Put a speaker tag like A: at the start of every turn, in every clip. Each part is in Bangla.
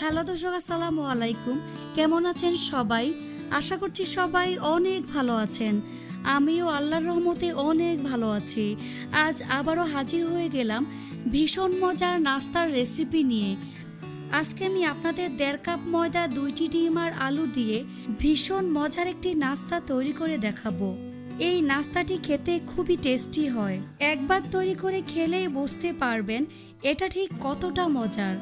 A: হ্যালো দর্শক, আসসালামু আলাইকুম। কেমন আছেন সবাই? আশা করছি সবাই অনেক ভালো আছেন। আমিও আল্লাহর রহমতে অনেক ভালো আছি। আজ আবারও হাজির হয়ে গেলাম ভীষণ মজার নাস্তার রেসিপি নিয়ে। আজকে আমি আপনাদের 1.5 কাপ ময়দা, 2টি ডিম আর আলু দিয়ে ভীষণ মজার একটি নাস্তা তৈরি করে দেখাবো। এই নাস্তাটি খেতে খুবই টেস্টি হয়। একবার তৈরি করে খেলেই বুঝতে পারবেন এটা ঠিক কতটা মজার।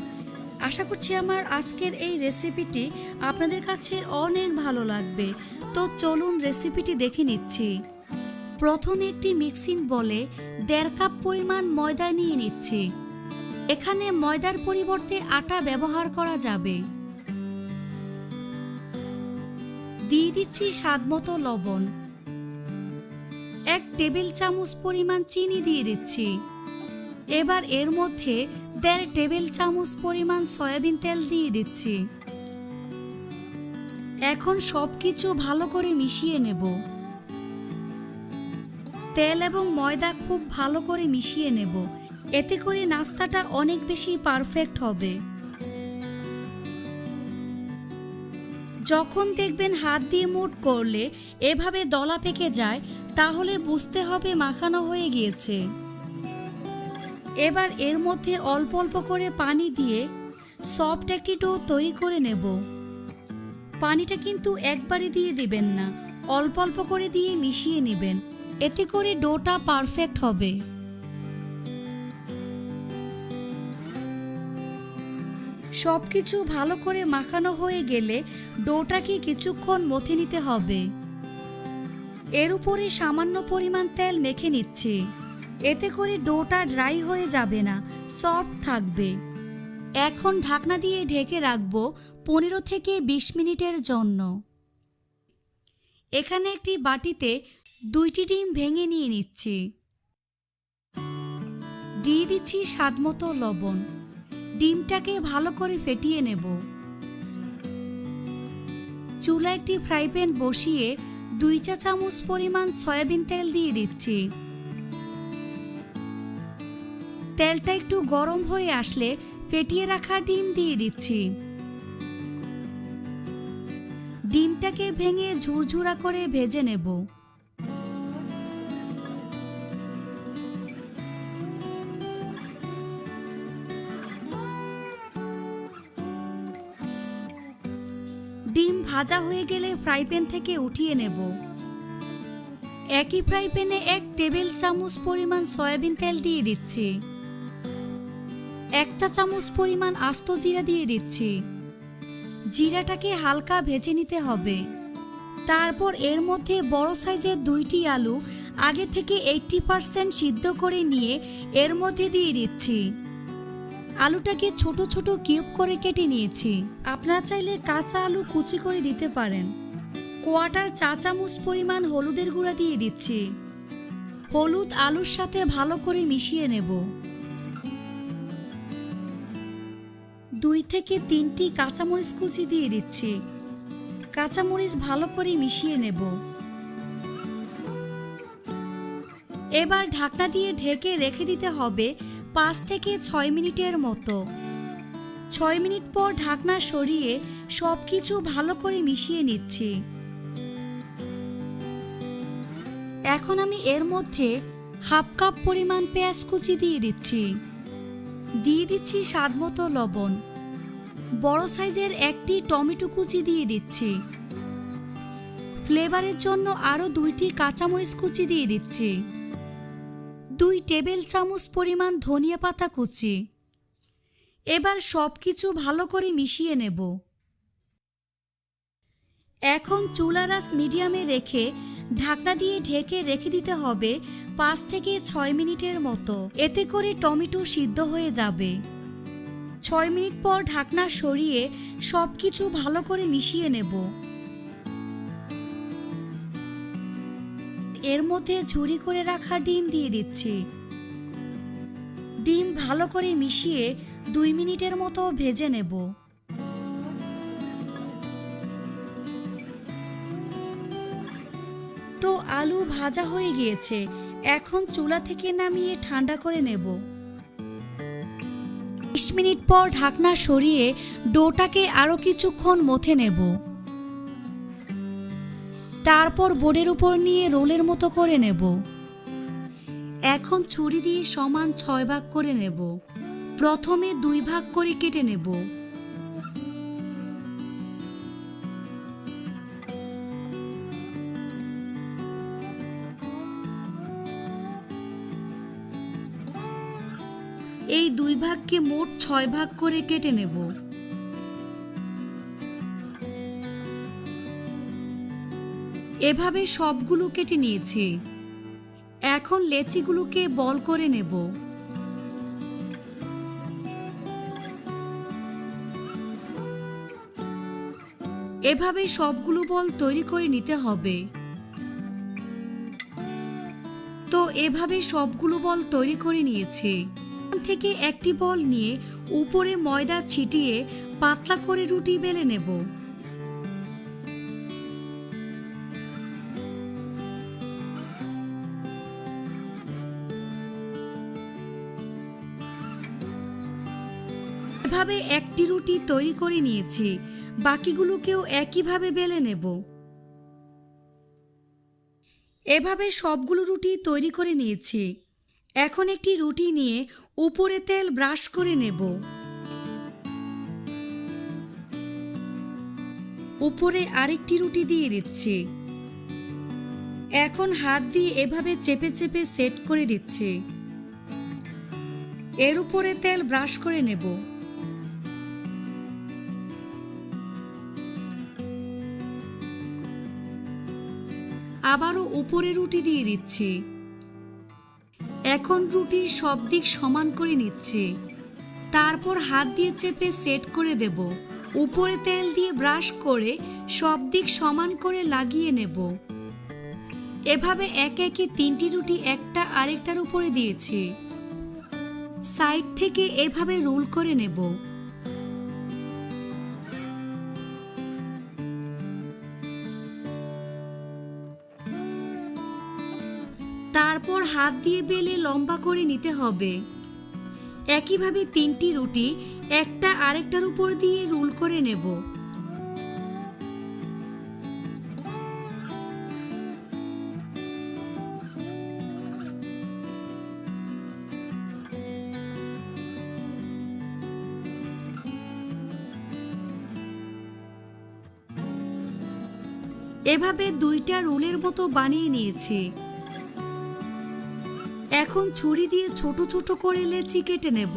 A: আশা করছি আমার আজকের এই রেসিপিটি আপনাদের কাছে অনেক ভালো লাগবে। তো চলুন রেসিপিটি দেখে নিচ্ছি। প্রথমে একটি মিক্সিং বলে 1.5 কাপ পরিমাণ ময়দা নিয়ে নিচ্ছি। এখানে ময়দার পরিবর্তে আটা ব্যবহার করা যাবে। দিয়ে দিচ্ছি স্বাদমতো লবণ। 1 টেবিল চামচ পরিমাণ চিনি দিয়ে দিচ্ছি। এবার এর মধ্যে 1.5 টেবিল চামচ পরিমাণ সয়াবিন তেল দিয়ে দিচ্ছি। এখন সবকিছু ভালো করে মিশিয়ে নেব। তেল এবং ময়দা খুব ভালো করে মিশিয়ে নেব, এতে করে নাস্তাটা অনেক বেশি পারফেক্ট হবে। যখন দেখবেন হাত দিয়ে মুঠ করলে এভাবে দলা পেকে যায়, তাহলে বুঝতে হবে মাখানো হয়ে গিয়েছে। এবার এর মধ্যে অল্প অল্প করে পানি দিয়ে সফট একটি ডো তৈরি করে নেব। পানিটা কিন্তু একবারে দিয়ে দিবেন না, অল্প অল্প করে দিয়ে মিশিয়ে নেবেন, এতে করে ডোটা পারফেক্ট হবে। সবকিছু ভালো করে মাখানো হয়ে গেলে ডোটাকে কিছুক্ষণ মথে নিতে হবে। এর উপরে সামান্য পরিমাণ তেল মেখে নিচ্ছি, এতে করে ডোটা ড্রাই হয়ে যাবে না, সফট থাকবে। এখন ঢাকনা দিয়ে ঢেকে রাখবো 15 থেকে 20 মিনিটের জন্য। এখানে একটি বাটিতে 2টি ডিম ভেঙে নিয়ে নিচ্ছি। দিয়ে দিচ্ছি স্বাদমতো লবণ। ডিমটাকে ভালো করে ফেটিয়ে নেব। চুলা একটি ফ্রাই প্যান বসিয়ে 2 চা চামচ পরিমাণ সয়াবিন তেল দিয়ে দিচ্ছি। তেলটা একটু গরম হয়ে আসলে ফেটিয়ে রাখা ডিম দিয়ে দিচ্ছি। ডিমটাকে ভেঙে ঝুরঝুরা করে ভেজে নেব। ডিম ভাজা হয়ে গেলে ফ্রাই প্যান থেকে উঠিয়ে নেব। একই ফ্রাই প্যানে 1 টেবিল চামচ পরিমাণ সয়াবিন তেল দিয়ে দিচ্ছি। 1 চা চামচ পরিমাণ আস্ত জিরা দিয়ে দিচ্ছি। জিরাটাকে হালকা ভেজে নিতে হবে। তারপর এর মধ্যে বড় সাইজের 2টি আলু আগে থেকে 80% সিদ্ধ করে নিয়ে এর মধ্যে দিয়ে দিচ্ছি। আলুটাকে ছোট ছোট কিউব করে কেটে নিয়েছি। আপনারা চাইলে কাঁচা আলু কুচি করে দিতে পারেন। 1/4 চা চামচ পরিমাণ হলুদের গুঁড়া দিয়ে দিচ্ছি। হলুদ আলুর সাথে ভালো করে মিশিয়ে নেব। 2 থেকে 3টি কাঁচামরিচ কুচি দিয়ে দিচ্ছি। কাঁচামরিচ ভালো করে মিশিয়ে নেব। এবার ঢাকনা দিয়ে ঢেকে রেখে দিতে হবে 5 থেকে 6 মিনিটের মতো। 6 মিনিট পর ঢাকনা সরিয়ে সবকিছু ভালো করে মিশিয়ে নিচ্ছি। এখন আমি এর মধ্যে 1/2 কাপ পরিমাণ পেঁয়াজ কুচি দিয়ে দিচ্ছি। দিয়ে দিচ্ছি স্বাদমতো লবণ। বড় সাইজের একটি টমেটো কুচি দিয়ে দিচ্ছি। ফ্লেভারের জন্য আরও 2টি কাঁচামরিচ কুচি দিয়ে দিচ্ছি। 2 টেবিল চামচ পরিমাণ ধনিয়া পাতা কুচি। এবার সবকিছু ভালো করে মিশিয়ে নেব। এখন চুলার আঁচ মিডিয়ামে রেখে ঢাকনা দিয়ে ঢেকে রেখে দিতে হবে 5 থেকে 6 মিনিটের মতো, এতে করে টমেটো সিদ্ধ হয়ে যাবে। 6 মিনিট পর ঢাকনা সরিয়ে সবকিছু ভালো করে মিশিয়ে নেব। এর মধ্যে ঝুরি করে রাখা ডিম দিয়ে দিচ্ছি। ডিম ভালো করে মিশিয়ে 2 মিনিটের মতো ভেজে নেব। তো আলু ভাজা হয়ে গিয়েছে। এখন চুলা থেকে নামিয়ে ঠান্ডা করে নেব। 20 মিনিট পর ঢাকনা সরিয়ে ডোটাকে আরও কিছুক্ষণ মথে নেব। তারপর বোর্ডের উপর নিয়ে রোলের মতো করে নেব। এখন ছুরি দিয়ে সমান 6 ভাগ করে নেব। প্রথমে 2 ভাগ করে কেটে নেব। এই 2 ভাগকে মোট 6 ভাগ করে কেটে নেব। এভাবে সবগুলো কেটে নিয়েছি। এখন লেচিগুলোকে বল করে নেব। এভাবে সবগুলো বল তৈরি করে নিতে হবে। তো এভাবে সবগুলো বল তৈরি করে নিয়েছি। থেকে একটি বল নিয়ে উপরে ময়দা ছিটিয়ে পাতলা করে রুটি বেলে নেব। এভাবে একটি রুটি তৈরি করে নিয়েছি। বাকিগুলোকেও একইভাবে বেলে নেব। এভাবে সবগুলো রুটি তৈরি করে নিয়েছি। এখন একটি রুটি নিয়ে উপরে তেল ব্রাশ করে নেব। উপরে আরেকটি রুটি দিয়ে দিচ্ছি। এখন হাত দিয়ে এভাবে চেপে চেপে সেট করে দিচ্ছি। এর উপরে তেল ব্রাশ করে নেব। আবারও উপরে রুটি দিয়ে দিচ্ছি। এখন রুটির সব দিক সমান করে নিচ্ছি। তারপর হাত দিয়ে চেপে সেট করে দেব। উপরে তেল দিয়ে ব্রাশ করে সব দিক সমান করে লাগিয়ে নেব। এভাবে একে একে 3টি রুটি একটা আরেকটার উপরে দিয়েছি। সাইড থেকে এভাবে রোল করে নেব। তারপর হাত দিয়ে বেলে লম্বা করে নিতে হবে। একইভাবে 3টি রুটি একটা আরেকটার উপর দিয়ে রোল করে নেব। এভাবে 2টা রোলের মতো বানিয়ে নিয়েছি। এখন ছুরি দিয়ে ছোট ছোট করে লেচি কেটে নেব।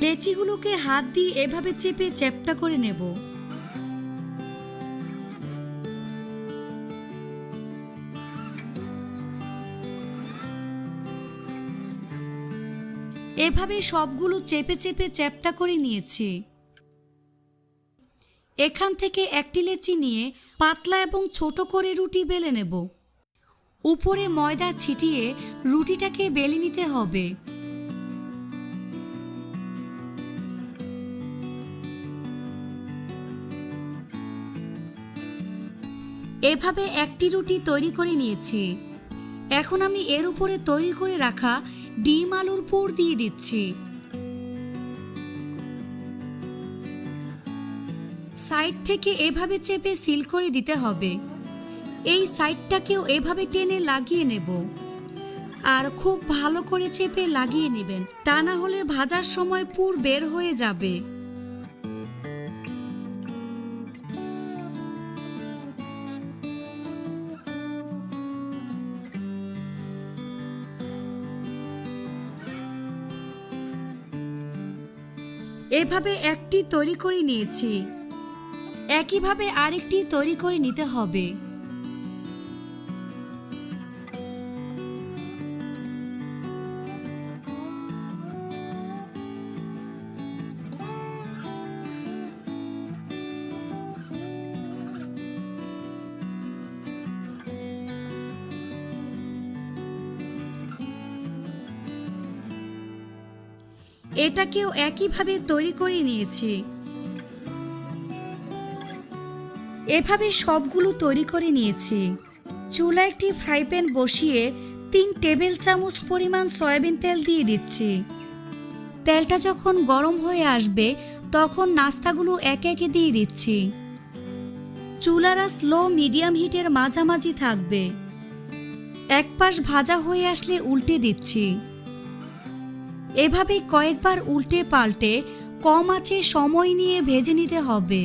A: লেচিগুলোকে হাত দিয়ে এভাবে চেপে চ্যাপ্টা করে নেব। এভাবে সবগুলো চেপে চেপে চ্যাপ্টা করে নিয়েছি। এখান থেকে একটি লেচি নিয়ে পাতলা এবং ছোট করে রুটি বেলে নেব। উপরে ময়দা ছিটিয়ে রুটিটাকে বেলে নিতে হবে। এভাবে একটি রুটি তৈরি করে নিয়েছি। এখন আমি এর উপরে তৈরি করে রাখা ডিম আলুর পুর দিয়ে দিচ্ছি। সাইড থেকে এভাবে চেপে সিল করে দিতে হবে। এই সাইডটাকেও এভাবে টেনে লাগিয়ে নেব। আর খুব ভালো করে চেপে লাগিয়ে নেবেন, তা না হলে ভাজার সময় পুর বের হয়ে যাবে। এভাবে একটি তৈরি করে নিয়েছি। একইভাবে আরেকটি তৈরি করে নিতে হবে। এটাকেও একইভাবে তৈরি করে নিয়েছি। এভাবে সবগুলো তৈরি করে নিয়েছি। চুলায় একটি ফ্রাই প্যান বসিয়ে 3 টেবিল চামচ পরিমাণ সয়াবিন তেল দিয়ে দিচ্ছি। তেলটা যখন গরম হয়ে আসবে তখন নাস্তাগুলো একে একে দিয়ে দিচ্ছি। চুলারা স্লো মিডিয়াম হিটের মাঝামাঝি থাকবে। এক পাশ ভাজা হয়ে আসলে উল্টে দিচ্ছি। এভাবে কয়েকবার উল্টে পাল্টে কম আঁচে সময় নিয়ে ভেজে নিতে হবে।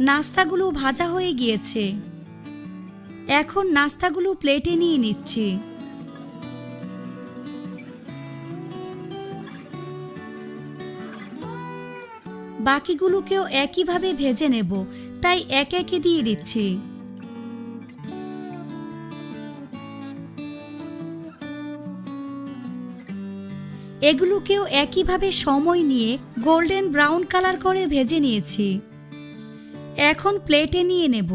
A: নাস্তাগুলো ভাজা হয়ে গিয়েছে। এখন নাস্তাগুলো প্লেটে নিয়ে নিচ্ছি। বাকিগুলোকেও একইভাবে ভেজে নেব, তাই একে একে দিয়ে দিচ্ছি। এগুলোকেও একইভাবে সময় নিয়ে গোল্ডেন ব্রাউন কালার করে ভেজে নিয়েছি। এখন প্লেটে নিয়ে নেব।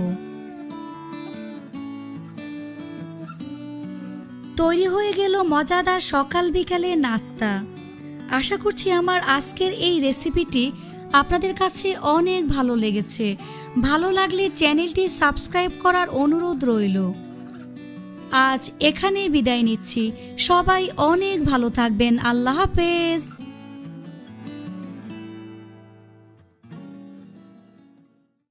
A: তৈরি হয়ে গেল মজাদার সকাল বিকালের নাস্তা। আশা করছি আমার আজকের এই রেসিপিটি আপনাদের কাছে অনেক ভালো লেগেছে। ভালো লাগলে চ্যানেলটি সাবস্ক্রাইব করার অনুরোধ রইল। আজ এখানে বিদায় নিচ্ছি। সবাই অনেক ভালো থাকবেন। আল্লাহ হাফেজ।